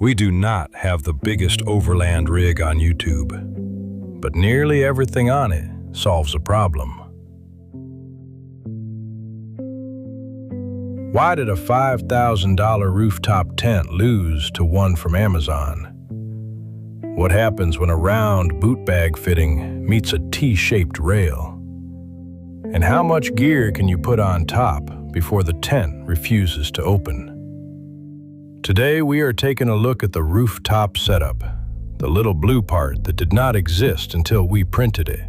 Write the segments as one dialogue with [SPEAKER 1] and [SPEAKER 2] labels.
[SPEAKER 1] We do not have the biggest overland rig on YouTube, but nearly everything on it solves a problem. Why did a $5,000 rooftop tent lose to one from Amazon? What happens when a round boot bag fitting meets a T-shaped rail? And how much gear can you put on top before the tent refuses to open? Today we are taking a look at the rooftop setup, the little blue part that did not exist until we printed it,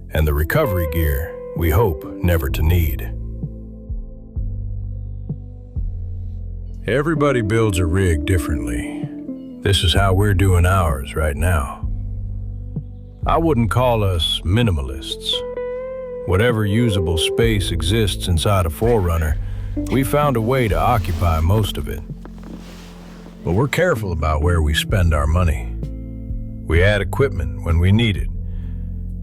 [SPEAKER 1] and the recovery gear we hope never to need. Everybody builds a rig differently. This is how we're doing ours right now. I wouldn't call us minimalists. Whatever usable space exists inside a 4Runner, we found a way to occupy most of it. But we're careful about where we spend our money. We add equipment when we need it,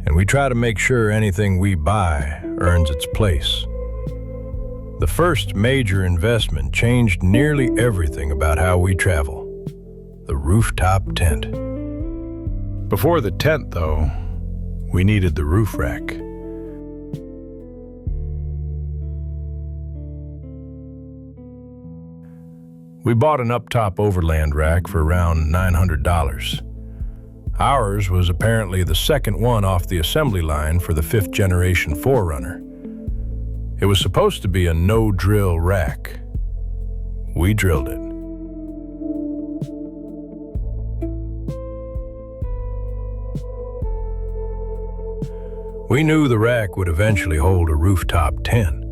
[SPEAKER 1] and we try to make sure anything we buy earns its place. The first major investment changed nearly everything about how we travel: the rooftop tent. Before the tent, though, we needed the roof rack. We bought an up-top overland rack for around $900. Ours was apparently the second one off the assembly line for the 5th generation 4Runner. It was supposed to be a no-drill rack. We drilled it. We knew the rack would eventually hold a rooftop tent,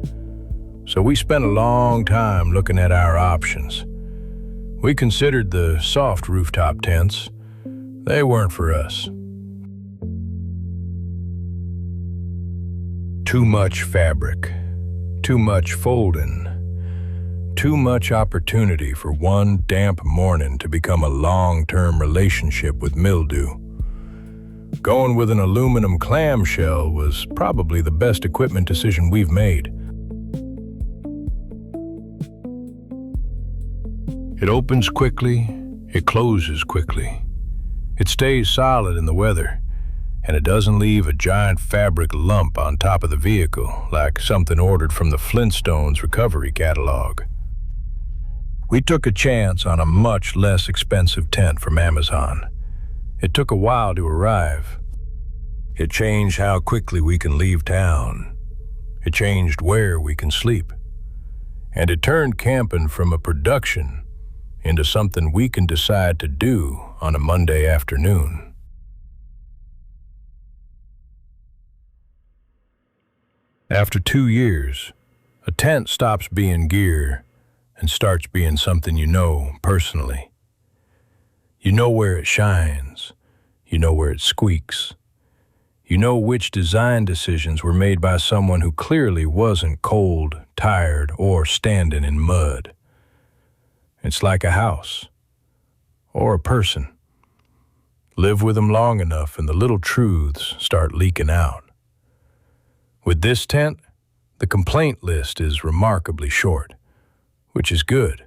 [SPEAKER 1] so we spent a long time looking at our options. We considered the soft rooftop tents. They weren't for us. Too much fabric, too much folding, too much opportunity for one damp morning to become a long-term relationship with mildew. Going with an aluminum clamshell was probably the best equipment decision we've made. It opens quickly, it closes quickly. It stays solid in the weather, and it doesn't leave a giant fabric lump on top of the vehicle like something ordered from the Flintstones recovery catalog. We took a chance on a much less expensive tent from Amazon. It took a while to arrive. It changed how quickly we can leave town. It changed where we can sleep. And it turned camping from a production into something we can decide to do on a Monday afternoon. After 2 years, a tent stops being gear and starts being something you know personally. You know where it shines. You know where it squeaks. You know which design decisions were made by someone who clearly wasn't cold, tired, or standing in mud. It's like a house, or a person. Live with them long enough and the little truths start leaking out. With this tent, the complaint list is remarkably short, which is good,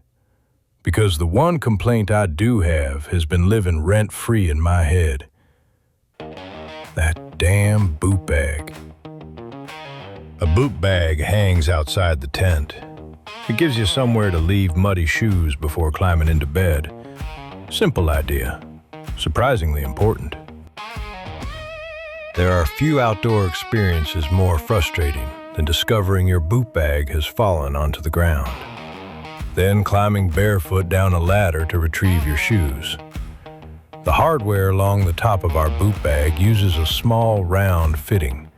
[SPEAKER 1] because the one complaint I do have has been living rent-free in my head. That damn boot bag. A boot bag hangs outside the tent. It gives you somewhere to leave muddy shoes before climbing into bed. Simple idea, surprisingly important. There are few outdoor experiences more frustrating than discovering your boot bag has fallen onto the ground. Then climbing barefoot down a ladder to retrieve your shoes. The hardware along the top of our boot bag uses a small round fitting.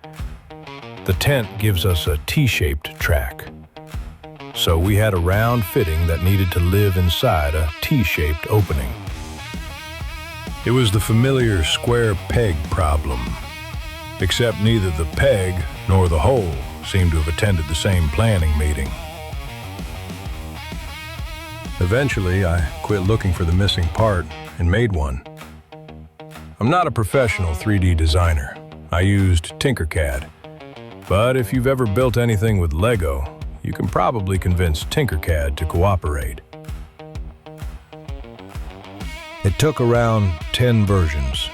[SPEAKER 1] The tent gives us a T-shaped track. So we had a round fitting that needed to live inside a T-shaped opening. It was the familiar square peg problem, except neither the peg nor the hole seemed to have attended the same planning meeting. Eventually, I quit looking for the missing part and made one. I'm not a professional 3D designer. I used Tinkercad. But if you've ever built anything with Lego, you can probably convince Tinkercad to cooperate. It took around 10 versions.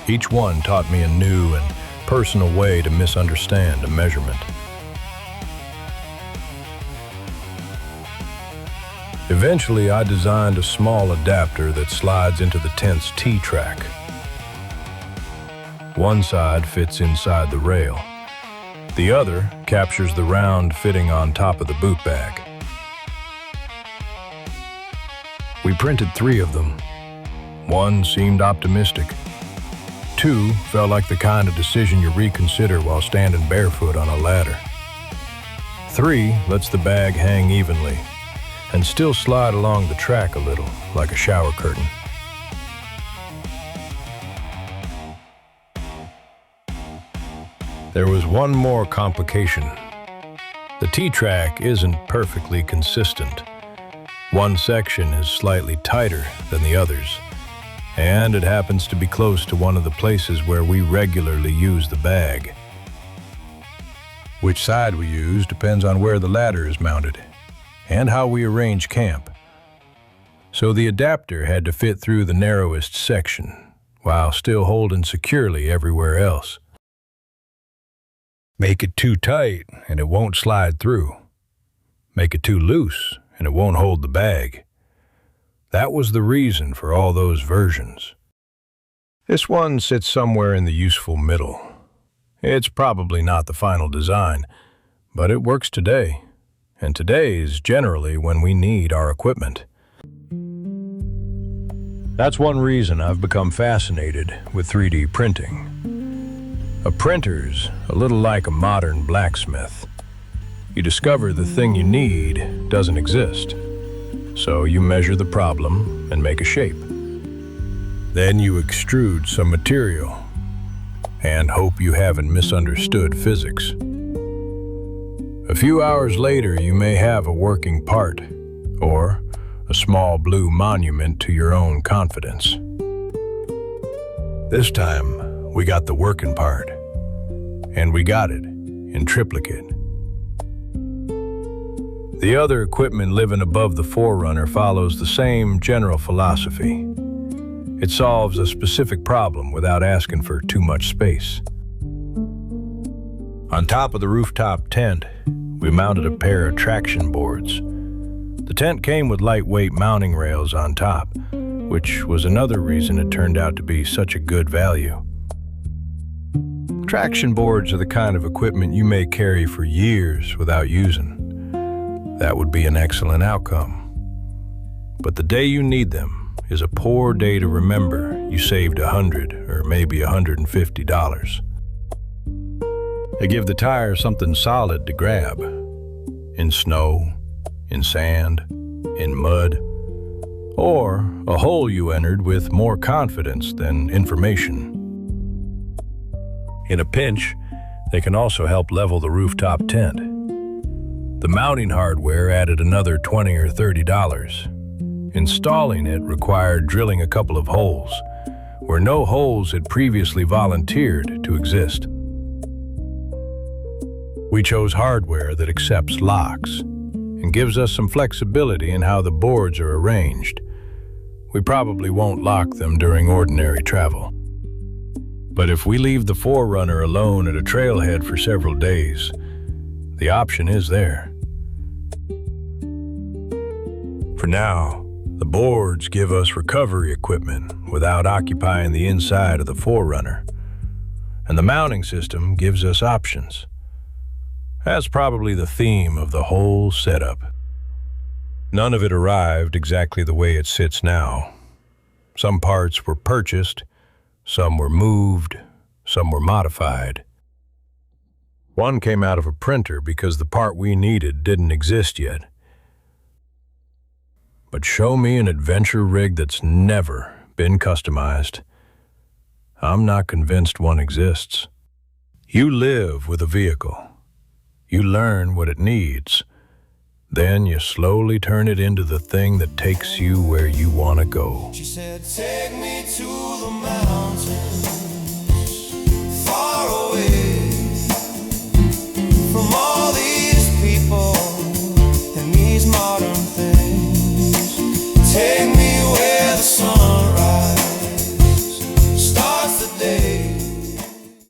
[SPEAKER 1] Each one taught me a new and personal way to misunderstand a measurement. Eventually, I designed a small adapter that slides into the tent's T-track. One side fits inside the rail. The other captures the round fitting on top of the boot bag. We printed 3 of them. 1 seemed optimistic. 2 felt like the kind of decision you reconsider while standing barefoot on a ladder. 3 lets the bag hang evenly and still slide along the track a little, like a shower curtain. There was one more complication. The T-track isn't perfectly consistent. One section is slightly tighter than the others, and it happens to be close to one of the places where we regularly use the bag. Which side we use depends on where the ladder is mounted and how we arrange camp. So the adapter had to fit through the narrowest section while still holding securely everywhere else. Make it too tight and it won't slide through. Make it too loose and it won't hold the bag. That was the reason for all those versions. This one sits somewhere in the useful middle. It's probably not the final design, but it works today. And today is generally when we need our equipment. That's one reason I've become fascinated with 3D printing. A printer's a little like a modern blacksmith. You discover the thing you need doesn't exist. So you measure the problem and make a shape. Then you extrude some material and hope you haven't misunderstood physics. A few hours later, you may have a working part or a small blue monument to your own confidence. This time, we got the working part, and we got it in triplicate. The other equipment living above the 4Runner follows the same general philosophy. It solves a specific problem without asking for too much space. On top of the rooftop tent, we mounted a pair of traction boards. The tent came with lightweight mounting rails on top, which was another reason it turned out to be such a good value. Traction boards are the kind of equipment you may carry for years without using. That would be an excellent outcome. But the day you need them is a poor day to remember you saved $100 or maybe $150. They give the tire something solid to grab. In snow, in sand, in mud, or a hole you entered with more confidence than information. In a pinch, they can also help level the rooftop tent. The mounting hardware added another $20 or $30. Installing it required drilling a couple of holes, where no holes had previously volunteered to exist. We chose hardware that accepts locks and gives us some flexibility in how the boards are arranged. We probably won't lock them during ordinary travel. But if we leave the 4Runner alone at a trailhead for several days, the option is there. For now, the boards give us recovery equipment without occupying the inside of the 4Runner, and the mounting system gives us options. That's probably the theme of the whole setup. None of it arrived exactly the way it sits now. Some parts were purchased, some were moved, some were modified. One came out of a printer because the part we needed didn't exist yet. But show me an adventure rig that's never been customized. I'm not convinced one exists. You live with a vehicle. You learn what it needs. Then you slowly turn it into the thing that takes you where you want to go.
[SPEAKER 2] She said, take me to the mountains, far away from all the